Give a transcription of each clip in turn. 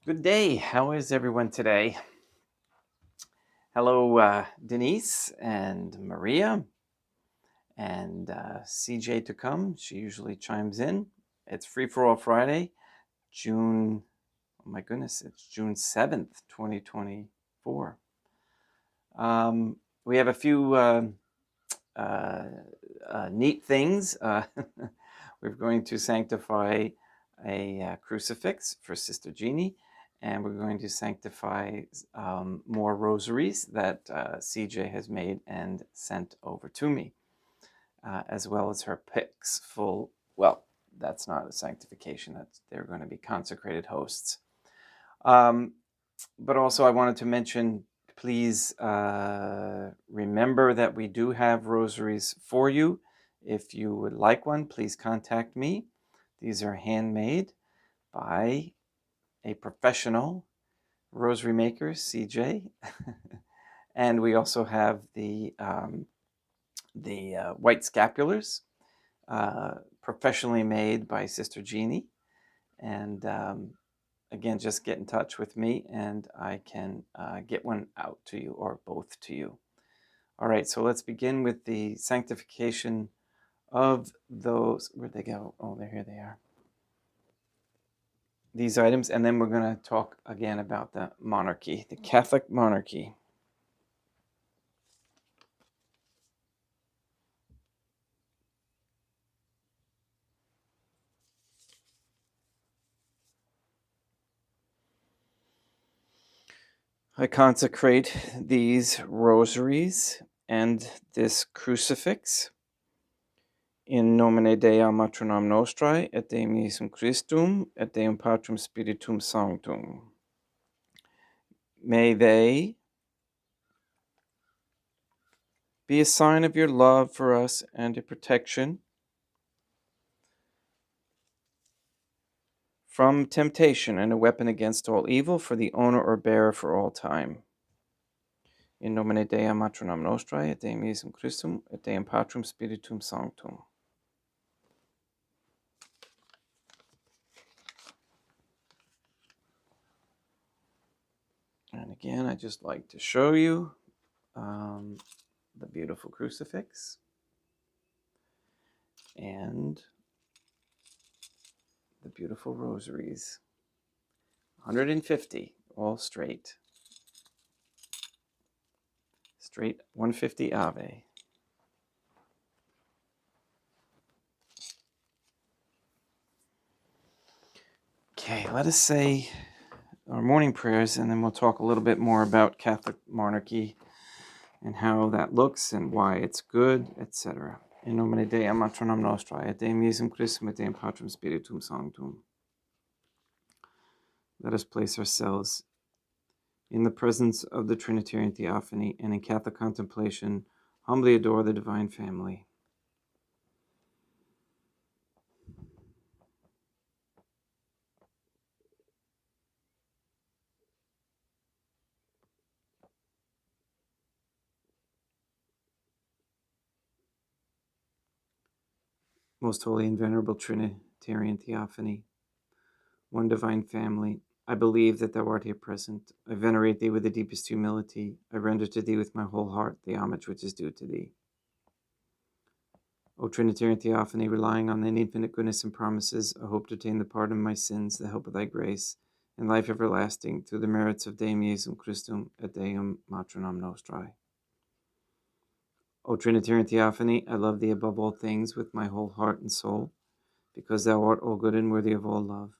Good day. How is everyone today? Hello, Denise and Maria and CJ to come. She usually chimes in. It's Free for All Friday, June, oh my goodness, it's June 7th, 2024. We have a few neat things. We're going to sanctify a crucifix for Sister Jeannie, and we're going to sanctify more rosaries that CJ has made and sent over to me, as well as her picks full. Well, that's not a sanctification. They're going to be consecrated hosts. But also I wanted to mention, please remember that we do have rosaries for you. If you would like one, please contact me. These are handmade by a professional rosary maker, CJ. And we also have the white scapulars, professionally made by Sister Jeannie. And again, just get in touch with me and I can get one out to you or both to you. All right, so let's begin with the sanctification of those. Where'd they go? Oh, here they are. These items, and then we're going to talk again about the monarchy, the Catholic monarchy. I consecrate these rosaries and this crucifix in nomine Dei matronam nostrae, et Deum Iesum Christum, et Deum Patrum Spiritum Sanctum. May they be a sign of your love for us and a protection from temptation and a weapon against all evil, for the owner or bearer for all time. In nomine Dei matronam nostrae, et Deum Iesum Christum, et Deum Patrum Spiritum Sanctum. And again, I just like to show you the beautiful crucifix and the beautiful rosaries. 150, all straight. Straight 150 Ave. Okay, let us say our morning prayers, and then we'll talk a little bit more about Catholic monarchy and how that looks and why it's good, etc. In nomine Dei matronam nostrae, et Deum Iesum Christum, et Deum Patrum Spiritum Sanctum. Let us place ourselves in the presence of the Trinitarian Theophany and in Catholic contemplation, humbly adore the Divine Family. Most holy and venerable Trinitarian Theophany, one divine family, I believe that thou art here present. I venerate thee with the deepest humility. I render to thee with my whole heart the homage which is due to thee. O Trinitarian Theophany, relying on thine infinite goodness and promises, I hope to obtain the pardon of my sins, the help of thy grace, and life everlasting through the merits of Deum Iesum Christum et Deum Matronam Nostrae. O Trinitarian Theophany, I love thee above all things with my whole heart and soul, because thou art all good and worthy of all love.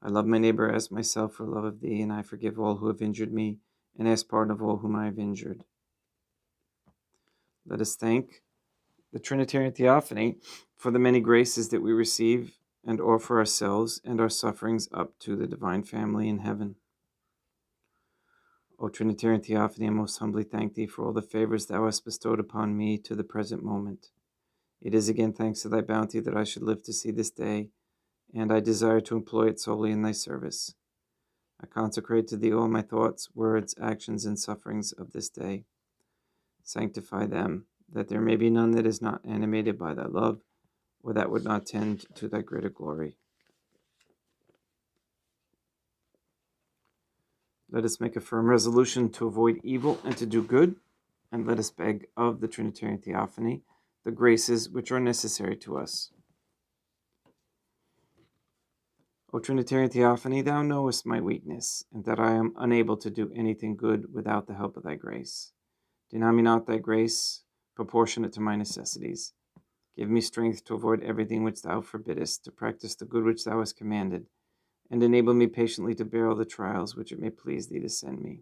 I love my neighbor as myself for love of thee, and I forgive all who have injured me, and ask pardon of all whom I have injured. Let us thank the Trinitarian Theophany for the many graces that we receive and offer ourselves and our sufferings up to the Divine Family in heaven. O Trinitarian Theophany, I most humbly thank thee for all the favors thou hast bestowed upon me to the present moment. It is again thanks to thy bounty that I should live to see this day, and I desire to employ it solely in thy service. I consecrate to thee all my thoughts, words, actions, and sufferings of this day. Sanctify them, that there may be none that is not animated by thy love, or that would not tend to thy greater glory. Let us make a firm resolution to avoid evil and to do good, and let us beg of the Trinitarian Theophany the graces which are necessary to us. O Trinitarian Theophany, thou knowest my weakness, and that I am unable to do anything good without the help of thy grace. Deny me not thy grace, proportionate to my necessities. Give me strength to avoid everything which thou forbiddest, to practice the good which thou hast commanded, and enable me patiently to bear all the trials which it may please thee to send me.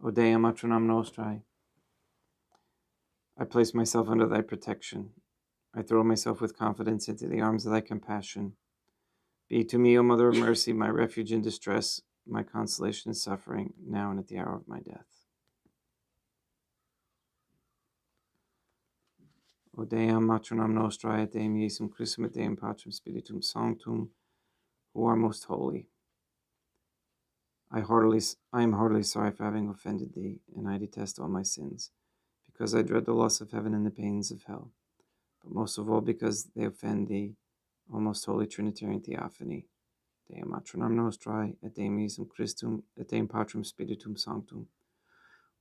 O Deum Matronam Nostrae, I place myself under thy protection. I throw myself with confidence into the arms of thy compassion. Be to me, O Mother of Mercy, my refuge in distress, my consolation in suffering, now and at the hour of my death. O Deum Matronam Nostrae, et Deum Iesum Christum, et Deum Patrum Spiritum Sanctum, who are most holy. I am heartily sorry for having offended thee, and I detest all my sins, because I dread the loss of heaven and the pains of hell, but most of all because they offend thee, O most holy Trinitarian Theophany. Deum Matronam Nostrae, et Deum Iesum Christum, et Deum Patrum Spiritum Sanctum,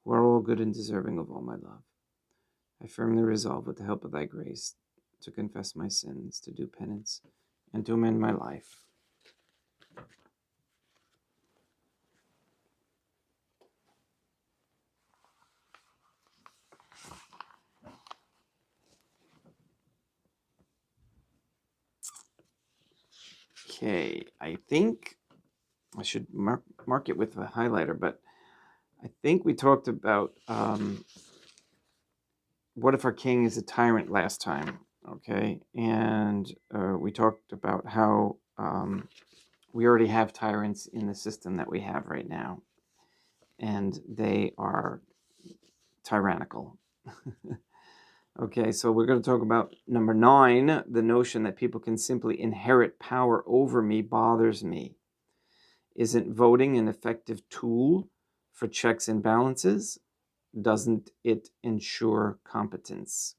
who are all good and deserving of all my love. I firmly resolve, with the help of thy grace, to confess my sins, to do penance, and to amend my life. Okay, I think I should mark it with a highlighter, but I think we talked about what if our king is a tyrant last time, okay? And we talked about how we already have tyrants in the system that we have right now, and they are tyrannical. Okay, so we're going to talk about number 9, the notion that people can simply inherit power over me bothers me. Isn't voting an effective tool for checks and balances? Doesn't it ensure competence?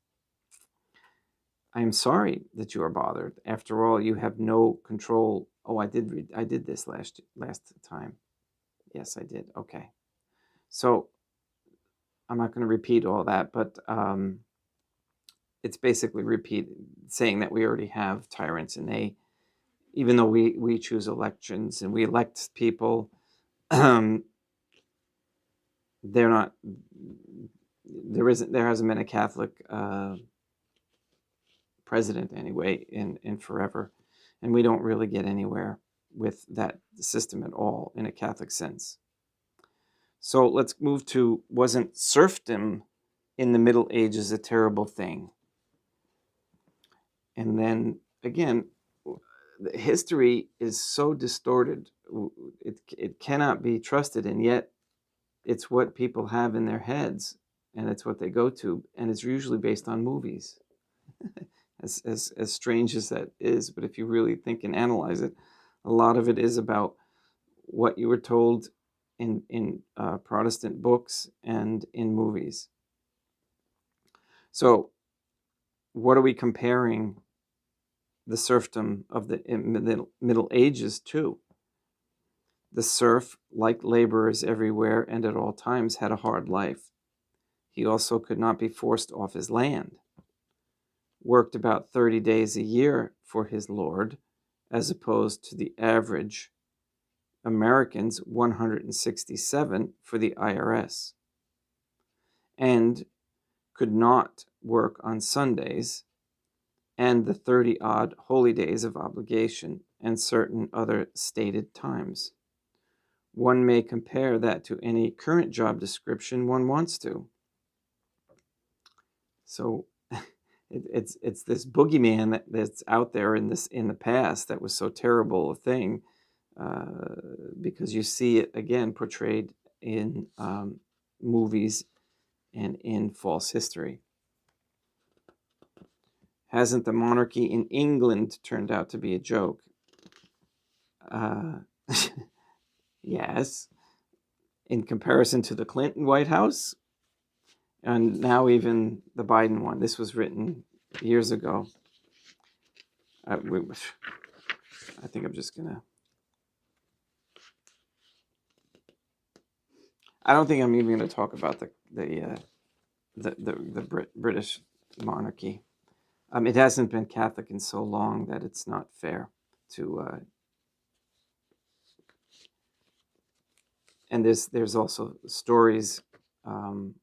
I am sorry that you are bothered. After all, you have no control. Oh, I did this last time. Yes, I did. Okay. So I'm not going to repeat all that, but it's basically saying that we already have tyrants, and they, even though we choose elections and we elect people, they're not. There hasn't been a Catholic president anyway in forever, and we don't really get anywhere with that system at all in a Catholic sense. So let's move to, wasn't serfdom in the Middle Ages a terrible thing? And then again, history is so distorted, it cannot be trusted, and yet it's what people have in their heads, and it's what they go to, and it's usually based on movies. As strange as that is, but if you really think and analyze it, a lot of it is about what you were told in Protestant books and in movies. So what are we comparing the serfdom of the Middle Ages to? The serf, like laborers everywhere and at all times, had a hard life. He also could not be forced off his land. Worked about 30 days a year for his lord, as opposed to the average Americans 167 for the IRS, and could not work on Sundays and the 30-odd holy days of obligation and certain other stated times. One may compare that to any current job description one wants to. So it's this boogeyman that's out there in the past that was so terrible a thing, because you see it again portrayed in movies and in false history. Hasn't the monarchy in England turned out to be a joke? Yes. In comparison to the Clinton White House, and now even the Biden one. This was written years ago. I think I'm just going to I don't think I'm even going to talk about the British monarchy. It hasn't been Catholic in so long that it's not fair to. And there's also stories and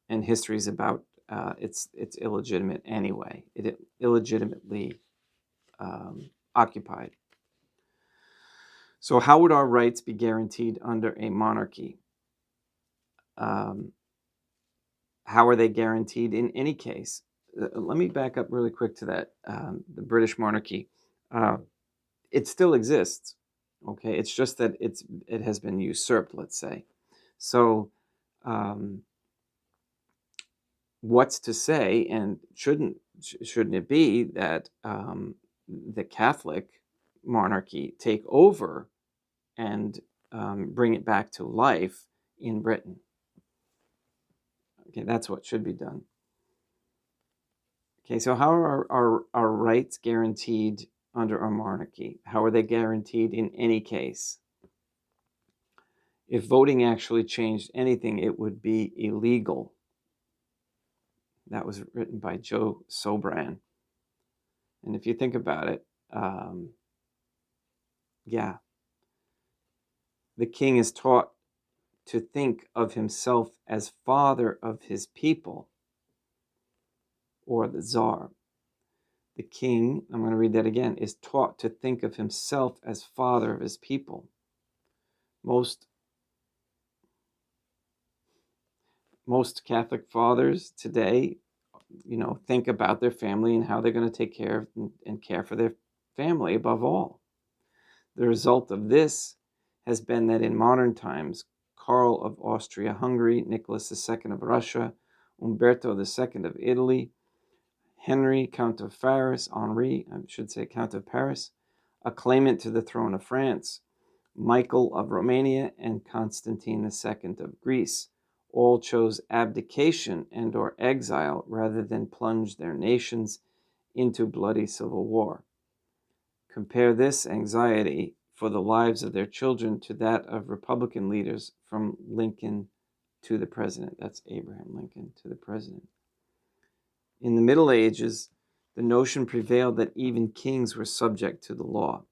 histories about it's illegitimate anyway. It illegitimately occupied. So how would our rights be guaranteed under a monarchy? How are they guaranteed in any case? Let me back up really quick to that. The British monarchy, it still exists. Okay, it's just that it has been usurped, let's say. So what's to say, and shouldn't it be that the Catholic monarchy take over and bring it back to life in Britain? Okay, that's what should be done. Okay, so how are our rights guaranteed under a monarchy? How are they guaranteed in any case? If voting actually changed anything, it would be illegal. That was written by Joe Sobran. And if you think about it, yeah, the king is taught to think of himself as father of his people, or the czar. The king, I'm going to read that again, is taught to think of himself as father of his people. Most Catholic fathers today, think about their family and how they're going to take care of and care for their family above all. The result of this has been that in modern times, Karl of Austria-Hungary, Nicholas II of Russia, Umberto II of Italy, Henry, Count of Paris, Count of Paris, a claimant to the throne of France, Michael of Romania, and Constantine II of Greece, all chose abdication and or exile rather than plunge their nations into bloody civil war. Compare this anxiety for the lives of their children to that of Republican leaders from Lincoln to the president. That's Abraham Lincoln to the president. In the Middle Ages, the notion prevailed that even kings were subject to the law.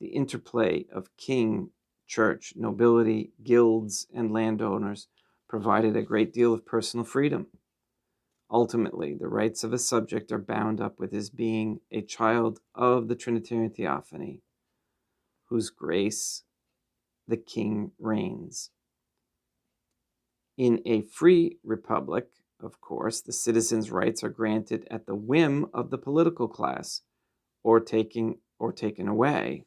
The interplay of king, church, nobility, guilds, and landowners provided a great deal of personal freedom. Ultimately, the rights of a subject are bound up with his being a child of the Trinitarian Theophany, whose grace the king reigns. In a free republic, of course, the citizens' rights are granted at the whim of the political class, or taken away.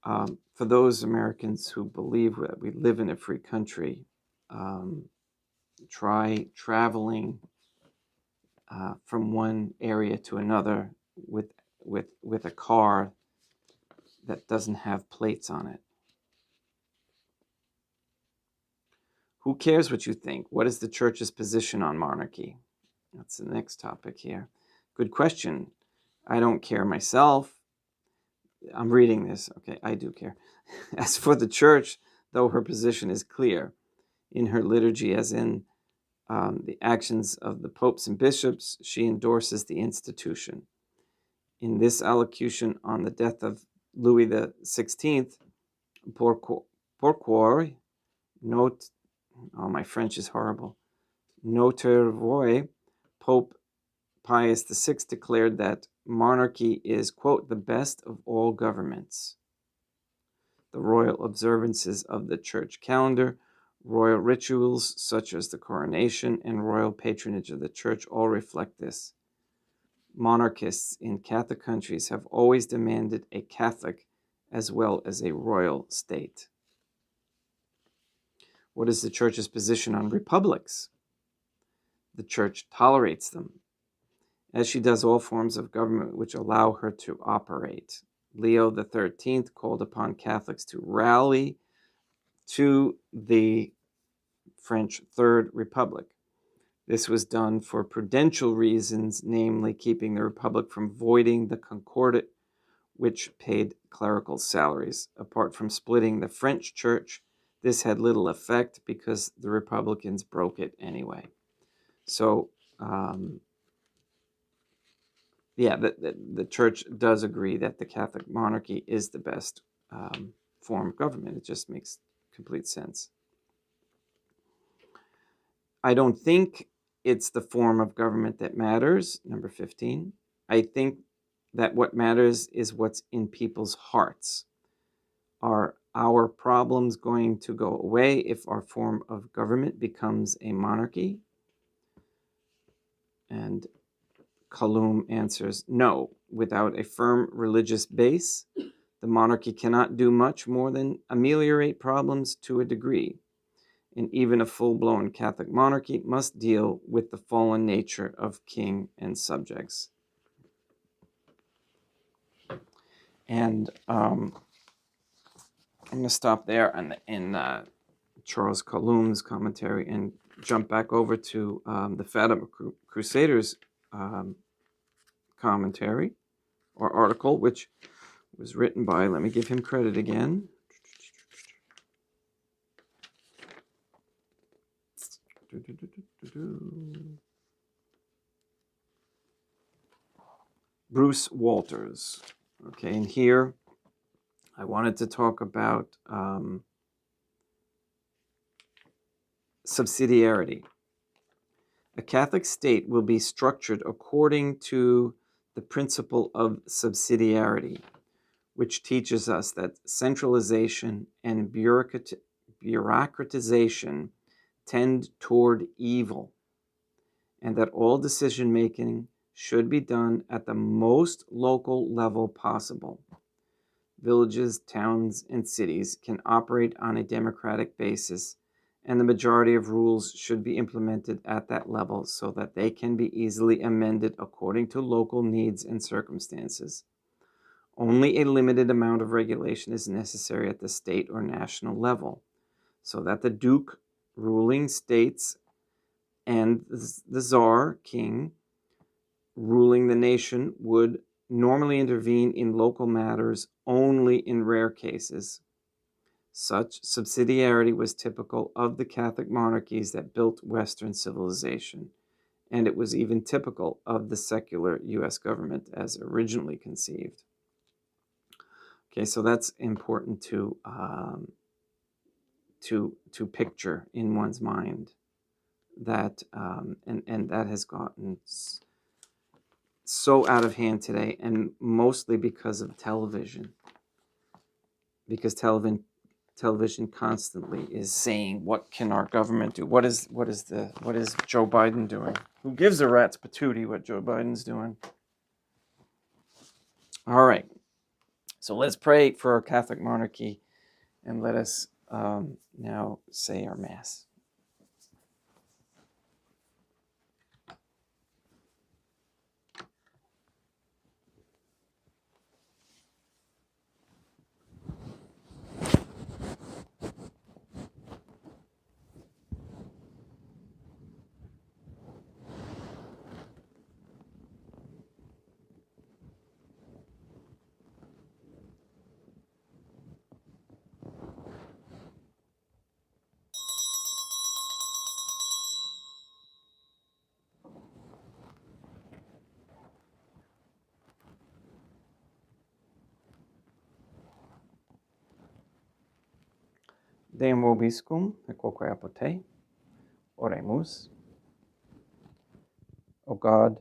For those Americans who believe that we live in a free country, try traveling from one area to another with a car that doesn't have plates on it. Who cares what you think? What is the church's position on monarchy? That's the next topic here. Good question. I don't care myself. I'm reading this. Okay, I do care. As for the church, though her position is clear in her liturgy as in the actions of the popes and bishops, she endorses the institution. In this allocution on the death of Louis XVI, pourquoi note, my French is horrible, Notre Voix, Pope Pius VI declared that monarchy is, quote, the best of all governments. The royal observances of the church calendar, royal rituals such as the coronation, and royal patronage of the church all reflect this. Monarchists in Catholic countries have always demanded a Catholic as well as a royal state. What is the church's position on republics? The church tolerates them, as she does all forms of government which allow her to operate. Leo XIII called upon Catholics to rally to the French Third Republic. This was done for prudential reasons, namely keeping the Republic from voiding the Concordat which paid clerical salaries. Apart from splitting the French church, this had little effect because the Republicans broke it anyway. So, the church does agree that the Catholic monarchy is the best form of government. It just makes complete sense. I don't think it's the form of government that matters, number 15. I think that what matters is what's in people's hearts. Are our problems going to go away if our form of government becomes a monarchy? And Kalum answers, no. Without a firm religious base, the monarchy cannot do much more than ameliorate problems to a degree. And even a full-blown Catholic monarchy must deal with the fallen nature of king and subjects. And I'm going to stop there in Charles Kalum's commentary and jump back over to the Fatima Crusaders commentary or article, which was written by, let me give him credit again, Bruce Walters. Okay, and here I wanted to talk about subsidiarity. A Catholic state will be structured according to the principle of subsidiarity, which teaches us that centralization and bureaucratization tend toward evil, and that all decision-making should be done at the most local level possible. Villages, towns, and cities can operate on a democratic basis, and the majority of rules should be implemented at that level so that they can be easily amended according to local needs and circumstances. Only a limited amount of regulation is necessary at the state or national level, so that the Duke ruling states and the Tsar, king, ruling the nation would normally intervene in local matters only in rare cases. Such subsidiarity was typical of the Catholic monarchies that built Western civilization, and it was even typical of the secular U.S. government as originally conceived. Okay, so that's important to picture in one's mind. That and that has gotten so out of hand today, and mostly because of television. Because television constantly is saying, "What can our government do? What is Joe Biden doing? Who gives a rat's patootie what Joe Biden's doing?" All right, so let's pray for our Catholic monarchy, and let us now say our Mass. Deum vobiscum, et quoque apote, oremus. O God,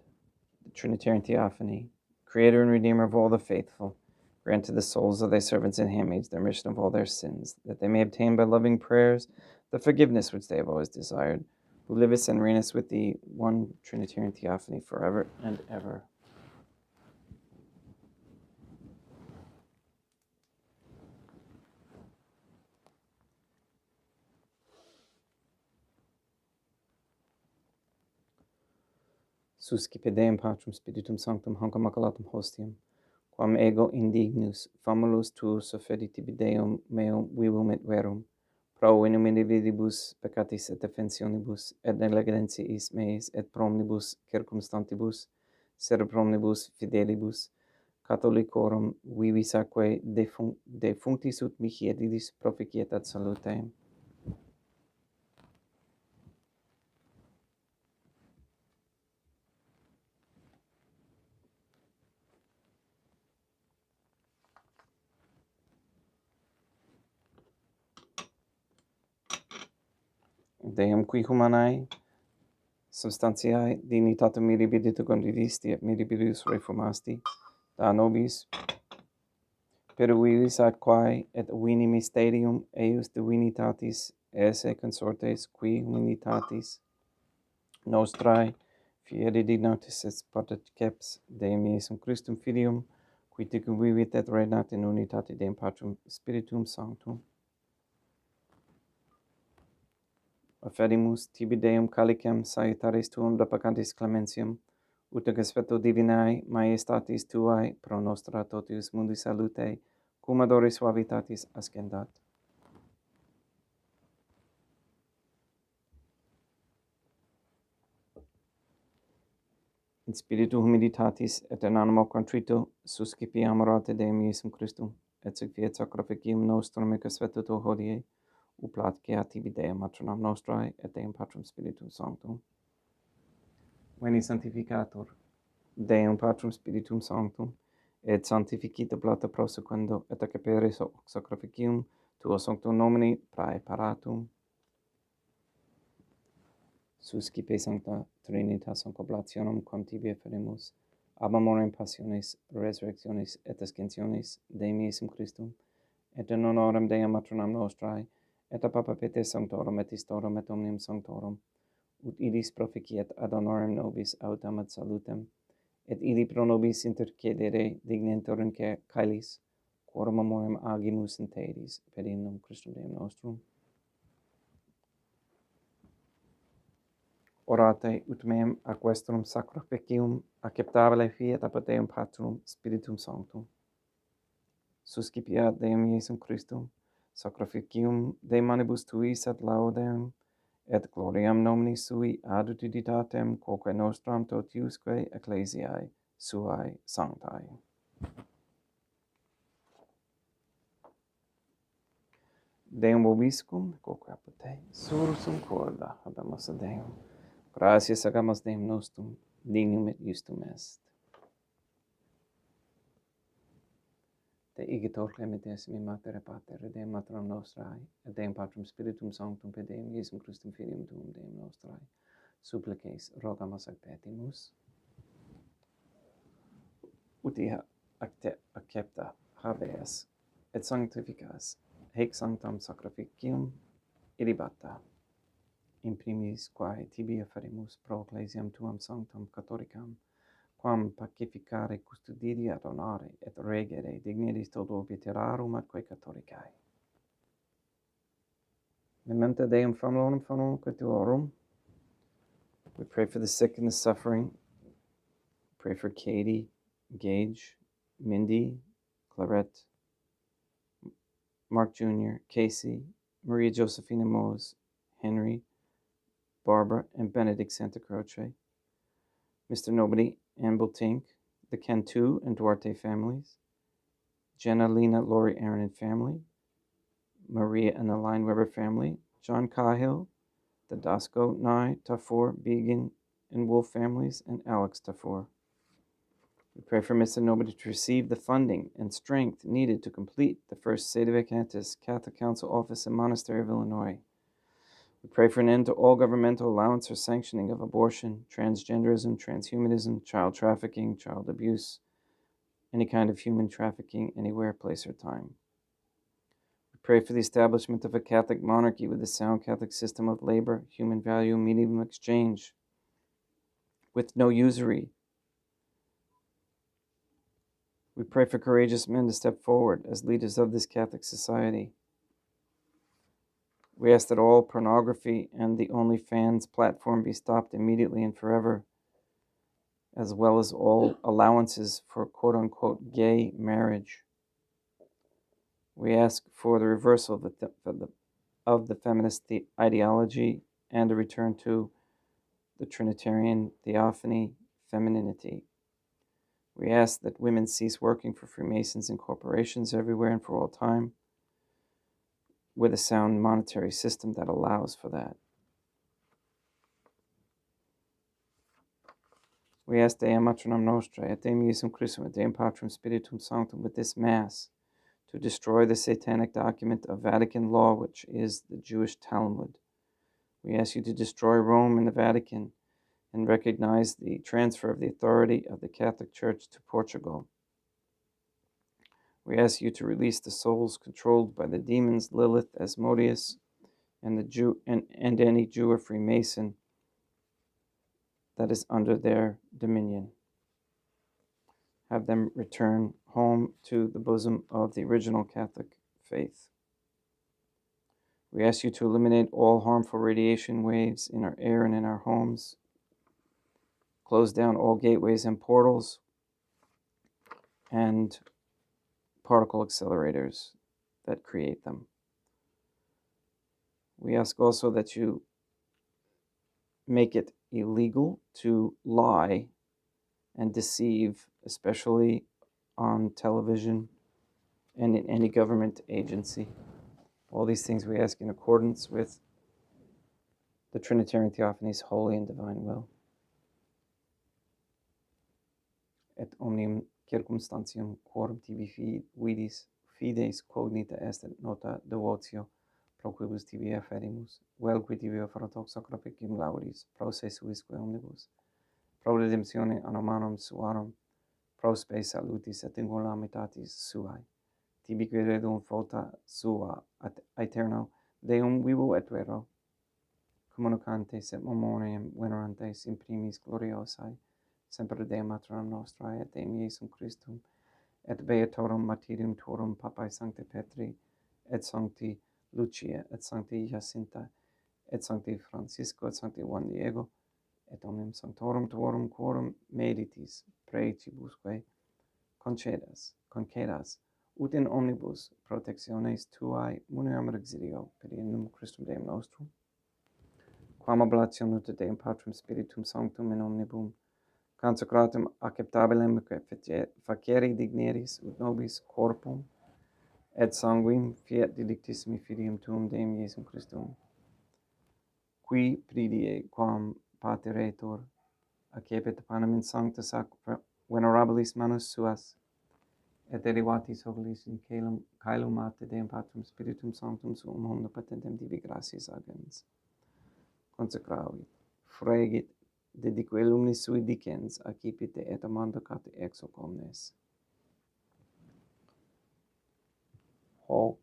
the Trinitarian Theophany, Creator and Redeemer of all the faithful, grant to the souls of thy servants and handmaids the remission of all their sins, that they may obtain by loving prayers the forgiveness which they have always desired, who livest and reignest with thee, one Trinitarian Theophany, forever and ever. Suscipe Deum Patrum Spiritum Sanctum Hanc Immaculatum Hostium, quam ego indignus famulus tuus offeditibi Deum meum vivum et verum, pro in individibus peccatis et offensionibus, et negligentiis meis, et pro omnibus circumstantibus, ser pro omnibus fidelibus, Catholicorum vivisaque defunctis ut mihi edidis proficietat salutem. Deum qui humanae substantiae dignitatem mirabilite condivisti et mirabilis reformasti, da nobis peruilis ad quae et vini mysterium eius divinitatis esse consortes qui humanitatis nostrae fieri dignotis et participeps Deum Iesum Christum Filium, qui tecum vivit et regnat in unitate Deum Patrum Spiritum Sanctum. Offerimus tibi Deum calicem salutaris tuum deprecantis clementium, ut expeto divinae majestatis tuae pro nostra totius mundi salute, cum adoris suavitatis ascendat. In spiritu humilitatis et in animo contrito suscipiam orate Deum Iesum Christum, et sic fiat sacrificium nostrum expetuto hodie, uplatque tibi Deum matronam nostrae et Deum Patrum Spiritum Sanctum. Veni sanctificator Deum Patrum Spiritum Sanctum, et sanctificita plata prosequendo et accepere sacrificium tuo sanctum nomini praeparatum. Suscipe sancta Trinitas concoblationem quam tibi offerimus, ab amorem passionis, resurrectionis et ascensionis Deum Iesum Christum, et in honorem Deum matronam nostrae, et a Papa Pete Sanctorum et Istorum et omnium Sanctorum, ut idis proficiet ad honorem nobis autem ad salutem, et ili pro nobis intercedere dignentur in caelis, quorum amorem agimus in teidis, per innum Christum Deum nostrum. Orate ut meum aquestrum sacrificium acceptabile fiat ab Deum Patrum Spiritum Sanctum. Suscipiat Deum Iesum Christum, sacrificium de manibus tuis ad laudem, et gloriam nomini sui ad utilitatem quoque nostram totiusque ecclesiae suae sanctae. Deum vobiscum, quoque apud te, sursum corda, habemus a Deum. Gratias agamus Deum nostrum, dignum et justum est. Te igitor clementissimi Mater Pater, et Deum Maternam nostrae, et Deum Patrum Spiritum Sanctum, per Deum Iesum Christum Filium tuum Deum nostrae, supplices rogamus ac petimus, ut ia accepta habeas, et sanctificas, haec sanctam sacrificium ilibata, in primis quae tibi offerimus pro ecclesiam tuam sanctam catholicam, quam pacificare custodire ad honore et regere dignitas toto veterarum atque catholicae. Memento Deum famulum tuorum. We pray for the sick and the suffering. Pray for Katie, Gage, Mindy, Clarette, Mark Jr., Casey, Maria Josephina Mose, Henry, Barbara, and Benedict Santa Croce, Mr. Nobody, Ann Bultink, the Cantu and Duarte families, Jenna, Lena, Lori, Aaron, and family, Maria and the Line Weber family, John Cahill, the Dasco, Nye, Tafour, Began, and Wolf families, and Alex Tafour. We pray for Mr. Nobody to receive the funding and strength needed to complete the first Sedevacantis Catholic Council office in Monastery of Illinois. We pray for an end to all governmental allowance or sanctioning of abortion, transgenderism, transhumanism, child trafficking, child abuse, any kind of human trafficking, anywhere, place, or time. We pray for the establishment of a Catholic monarchy with a sound Catholic system of labor, human value, medium exchange, with no usury. We pray for courageous men to step forward as leaders of this Catholic society. We ask that all pornography and the OnlyFans platform be stopped immediately and forever, as well as all allowances for quote-unquote gay marriage. We ask for the reversal of the feminist ideology and a return to the Trinitarian Theophany femininity. We ask that women cease working for Freemasons and corporations everywhere and for all time, with a sound monetary system that allows for that. We ask Deum Matronam Nostrae, et Deum Iesum Christum, et Deum Patrum Spiritum Sanctum, with this Mass, to destroy the satanic document of Vatican law, which is the Jewish Talmud. We ask you to destroy Rome and the Vatican and recognize the transfer of the authority of the Catholic Church to Portugal. We ask you to release the souls controlled by the demons Lilith, Asmodeus, and the Jew and any Jew or Freemason that is under their dominion. Have them return home to the bosom of the original Catholic faith. We ask you to eliminate all harmful radiation waves in our air and in our homes. Close down all gateways and portals and particle accelerators that create them. We ask also that you make it illegal to lie and deceive, especially on television and in any government agency. All these things we ask in accordance with the Trinitarian Theophany's holy and divine will. Et omnium circumstantium quorum tibi vidis fides cognita est nota devotio pro quibus tibi afferimus, vel qui tibi offertox sacrificium laudis, pro se suisque omnibus, pro redemptione anomanum suarum, pro spe salutis et ingolamitatis suae, tibi qui redum vota sua ad aeterno Deum vivo et vero, communicantes et memoriam venerantes in primis gloriosae, semper Deum Matronam Nostrae, et Deum Iesum Christum, et Beatorum Martyrium Tuorum Papae Sancte Petri, et Sancti Lucia, et Sancti Jacinta, et Sancti Francisco, et Sancti Juan Diego, et omnium sanctorum Tuorum quorum meditis praetibusque concedas, ut in omnibus protectiones Tuae muniam exilio, per innum Christum Deum nostrum, quam oblatium ut Deum Patrum Spiritum Sanctum in omnibum, consecratum acceptabilem facere digneris ut nobis corpum et sanguinem fiat delictissimi filium tuum Deum Iesum Christum, qui pridie quam pateretur accepit panem in sancta sacra venerabilis manus suas, et derivatis ovulis in caelum ate Deum Patrum Spiritum Sanctum suum omnipotentem tibi gratias agens, consecravit, fregit, dedique lumnis sui dicens, accipite et amanda cate ex hoc omnes. Hoc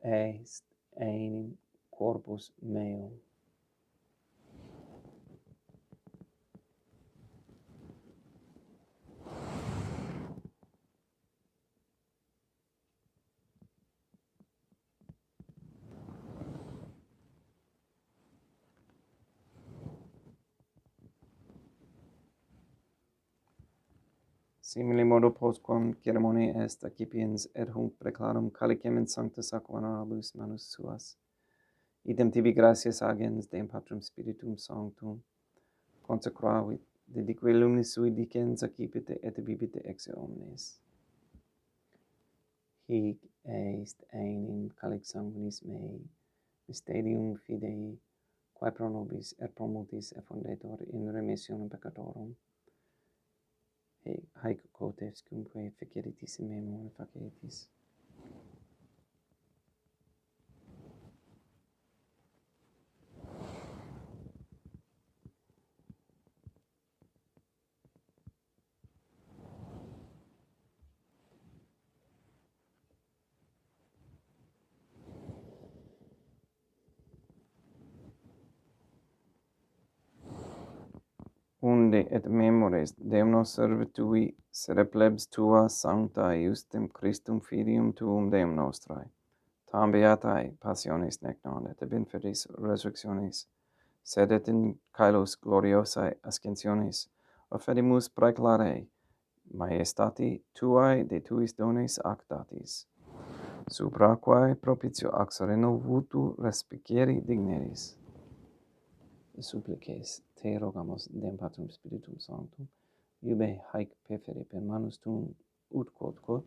est enim corpus meum. Simile modo postquam ceremoniae est accipiens et hunc preclarum calicem in sancta sacra venerabilis manus suas, idem tibi gratias agens Deum Patrum Spiritum Sanctum, consecravit, dedique lumnis sui dicens accipite et bibite ex omnes. Hic est enim calix sanguinis mei, mysterium fidei, quae pro nobis et pro multis effundetur in remissionem peccatorum, haec cotes cumque feceritis in me memore facetis. Unde et memores Deum nos servitui sere plebs tua sancta iustem Christum filium tuum Deum nostrae, tam beatae passiones nec non et ab inferis resurrectionis, sed et in caelos gloriosae ascensionis offerimus praeclare maestati tuae de tuis dones ac datis, supra quae propitio ac sereno vutu respicere digneris. Supplices te rogamos Deum Patrum Spiritum Sanctum, Iube haec pefere per manus tuum ut quod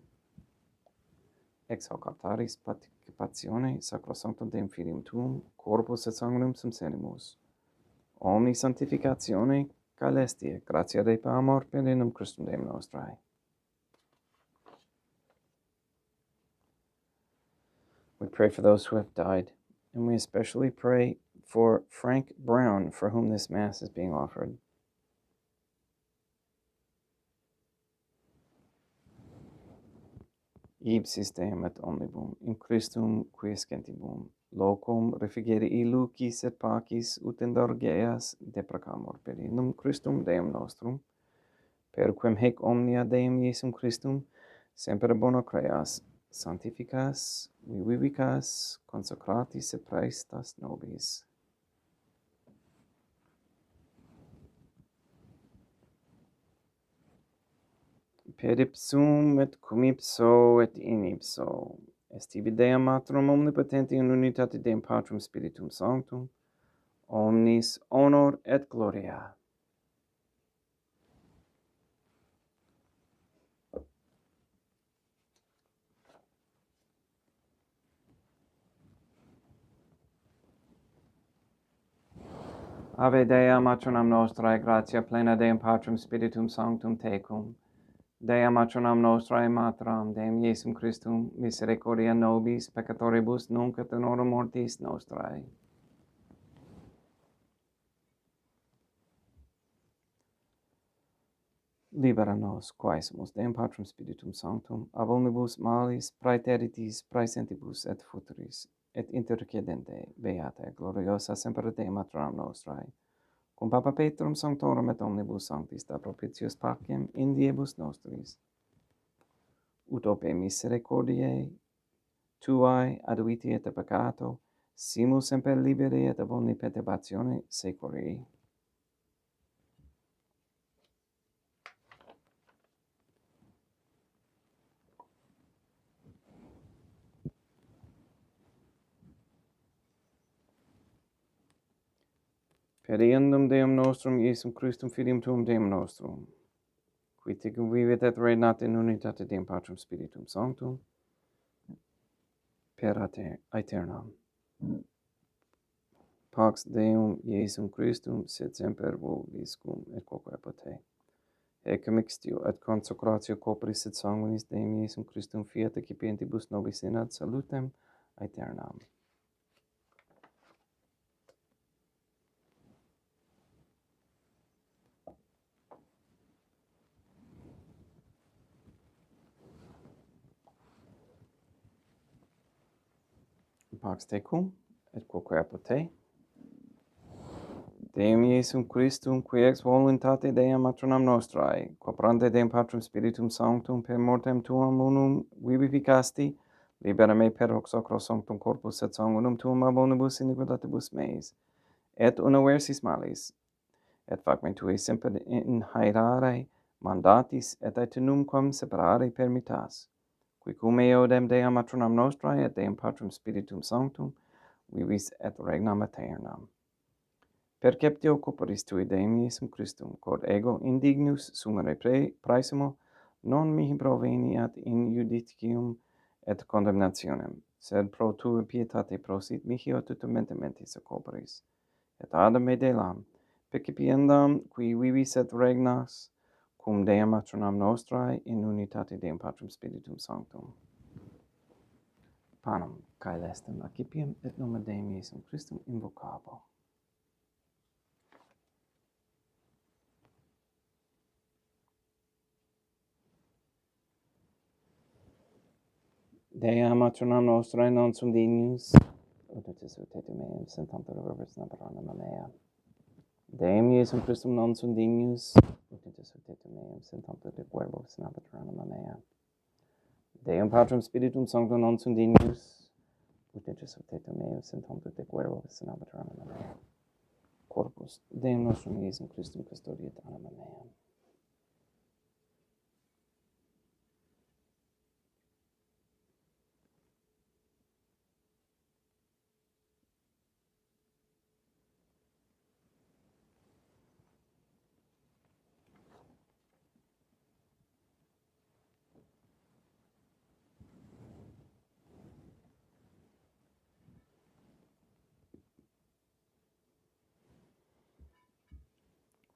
ex hoc altaris participatione sacrosanctum Deum Filium tuum, corpus et sanguinem sum senimus, omni sanctificatione caelestie, gratia Dei per amor per inum Christum Deum nostrae. We pray for those who have died, and we especially pray for Frank Brown, for whom this Mass is being offered. Ipsis Deum et omnibum, in Christum quiescentibum, locum refugere lucis et pacis ut indulgeas deprecamur per inum Christum Deum nostrum, per quem hec omnia Deum Iesum Christum semper bono creas, sanctificas, vivicas, consecratis et praestas nobis. Per ipsum et cum ipso et in ipso, est ibi Deum Matrum omnipotenti in unitate Deum Patrum Spiritum Sanctum, omnis honor et gloria. Ave Dea Matronam Nostrae, gratia plena Deum Patrum Spiritum Sanctum tecum, Dea Matronam Nostrae Matram, Deum Iesum Christum, misericordia nobis, peccatoribus nunc et in hora mortis nostrae. Libera nos, quaesimus Deum Patrum Spiritum Sanctum, ab omnibus malis, praeteritis, praesentibus et futuris, et intercedente, beata, gloriosa semper Dei Matronam Nostrae, cum Papa Petrum Sanctorum et omnibus sanctis da propitius pacem in diebus nostris, ut ope misericordiae tuae aduiti et peccato, simus semper liberi et ab omni perturbatione securi. Per iendum Deum nostrum, Iesum Christum Filium tuum Deum nostrum, qui tecum vivit et regnat in unitate Deum Patrum Spiritum Sanctum, per aeternam. Pax Deum Iesum Christum, sed semper vobiscum et quoque pote. Ecce mixtio et consecratio corporis et sanguinis Deum Iesum Christum fiat excipientibus nobis in ad salutem aeternam. Pax tecum et quoque apote. Deum Iesum Christum, qui ex voluntate Deum Matronam Nostrae, quaprante Deum Patrum Spiritum Sanctum per mortem tuam unum vivificasti, libera me per hoc sacro sanctum corpus et sanguinum tuum ab omnibus iniquitatibus meis, et unaversis malis, et fac me tui semper inhaerare mandatis et aeternumquam separare permittas, qui cum eo Deum Matronam Nostrae et Deum Patrum Spiritum Sanctum vivis et regnam aeternam. Perceptio corporis tui Deum Iesum Christum, quod ego indignus sumere praesimo, non mihi proveniat in judicium et condemnationem, sed pro tui pietate prosit mihi totalmente mentis corporis, et ad me delam, percipiendam qui vivis et regnas, cum Deum Matronam Nostrae in unitate Deum Patrum Spiritum Sanctum. Panem caelestem accipiem et nomen Deum Iesum Christum invocabo. Dea Matronam Nostrae non sum dignus, ut tetum meum sentantur verbis naberanima mea. Deum Iesum Christum non sum dignus, ut tetum meum sentantur de verbis naberanima mea. Deum Patrum Spiritum Sanctum non sum dignus, ut tetum meum sentantur de verbis naberanima mea. Corpus Deum nostrum Iesum Christum custodiet anima mea.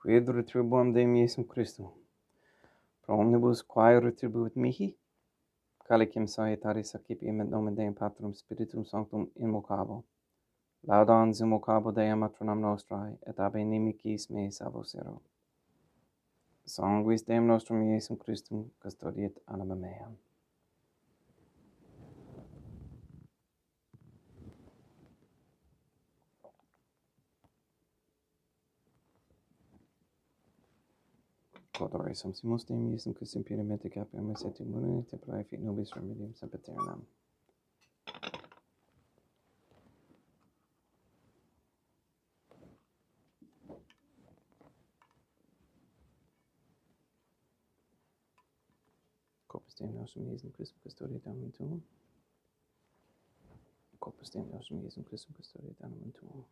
quid retribuam Deum Iesum Christum, pro omnibus quae retribuit mihi, calicem salutaris accipiam et nomen Deum Patrum Spiritum Sanctum invocabo, laudans invocabo Deum matronam nostrae, et ab inimicis mei salvosero. Sanguis Deum nostrum Iesum Christum custodiet anima meam. Codore sumpsimus Deum Iesum Christum purimente capiamus et immune temporae fit nobis remedium sempiternam. Corpus Deum nostrum Iesum Christum custodiet animum tuum. Corpus Deum nostrum Iesum Christum custodiet animum tuum.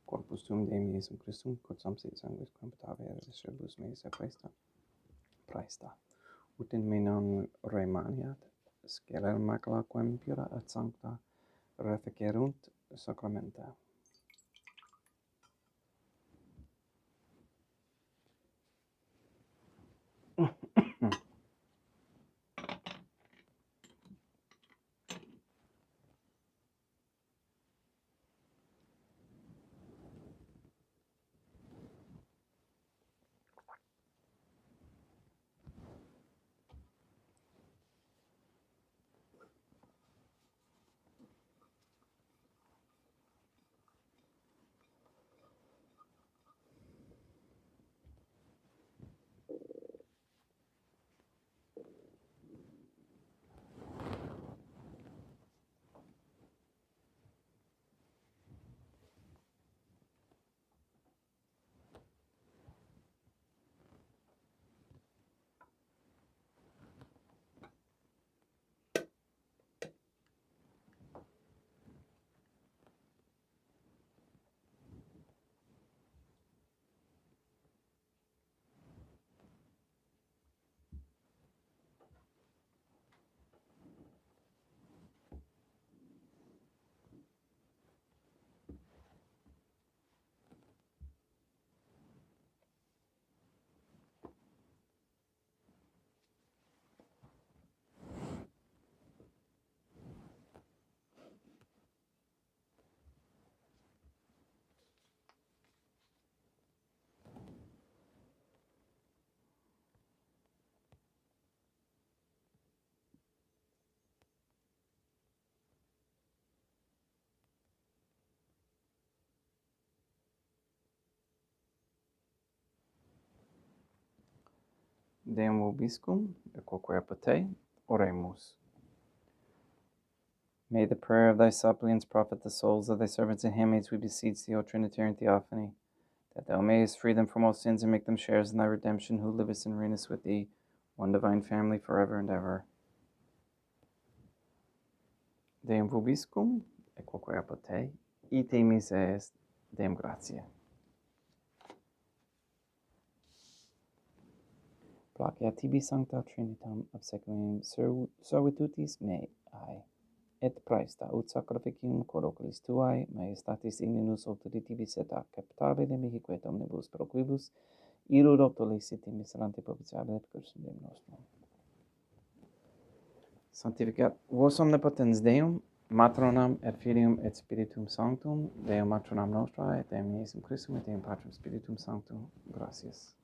Corpus tuum Deum Iesum Christum, quod sumpsit sanguis quam patavere rebus meis praesta. Ut in me non remaniat, sceler macula quem pura et sancta reficerunt sacramenta. Deum vobiscum, et quoque apate, oremus. May the prayer of thy suppliants profit the souls of thy servants and handmaids, we beseech thee, O Trinitarian Theophany, that thou mayest free them from all sins and make them sharers in thy redemption, who livest and reignest with thee, one divine family, forever and ever. Deum vobiscum, et quoque apate, ite mise est, Deum gratia. Placia tibi sancta Trinitam obsequium servitutis mei, et praesta ut sacrificium cor oculis tuae majestatis igninus autoritibus et acceptabile mihi quet omnibus pro quibus irud optoliciti miserante propitiabile et cursum Deum nostrum. Sanctificat vos omnipotens Deum, matronam et filium et spiritum sanctum, Deum matronam nostrae, et Deum Iesum Christum, et Deum Patrum Spiritum Sanctum, gratias.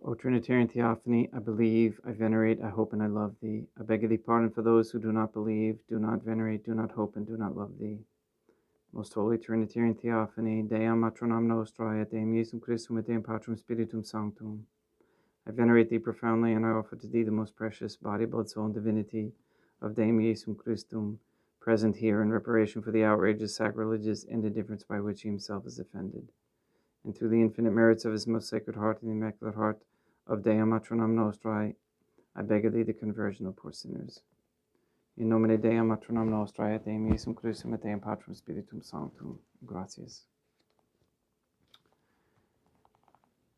O Trinitarian Theophany, I believe, I venerate, I hope, and I love thee. I beg of thee pardon for those who do not believe, do not venerate, do not hope, and do not love thee. Most Holy Trinitarian Theophany, Deum Matronam Nostrae, et Deum Iesum Christum, et Deum Patrum Spiritum Sanctum. I venerate thee profoundly, and I offer to thee the most precious body, blood, soul, and divinity of Deum Iesum Christum, present here in reparation for the outrageous, sacrilegious, and indifference by which he himself is offended. And through the infinite merits of his most sacred heart and the immaculate heart of Deum Matronam Nostrae, I beg of thee the conversion of poor sinners. In nomine Deum Matronam Nostrae, et Deum Iesum Christum, et Deum Patrum Spiritum Sanctum. Gratias.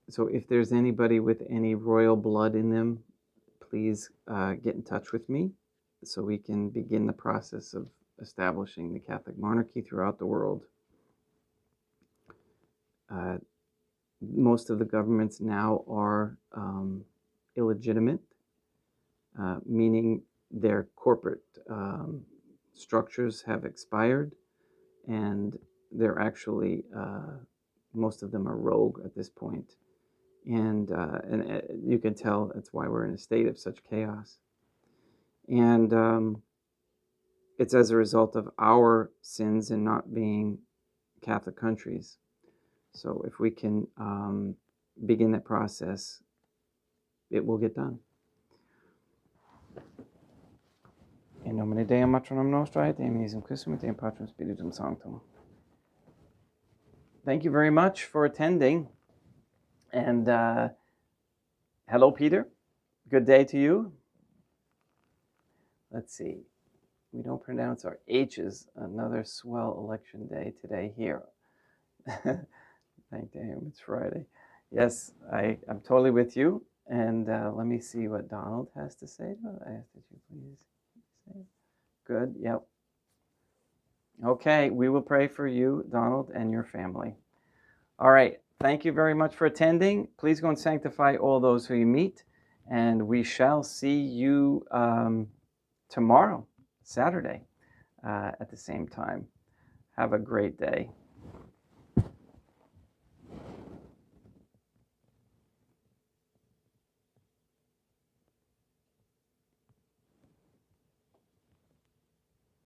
So if there's anybody with any royal blood in them, please get in touch with me so we can begin the process of establishing the Catholic monarchy throughout the world. Most of the governments now are illegitimate, meaning their corporate structures have expired, and they're actually, most of them are rogue at this point. And you can tell that's why we're in a state of such chaos. And it's as a result of our sins in not being Catholic countries. So if we can begin that process, it will get done. In nomine Deum Matronam Nostrae, et Deum Iesum Christum, et Deum Patrum Spiritum Sanctum. Thank you very much for attending. And hello, Peter. Good day to you. Let's see. We don't pronounce our H's. Another swell election day today here. Thank damn, it's Friday. Yes, I'm totally with you. And let me see what Donald has to say. I ask that you please say. Good, yep. Okay, we will pray for you, Donald, and your family. All right, thank you very much for attending. Please go and sanctify all those who you meet. And we shall see you tomorrow, Saturday, at the same time. Have a great day.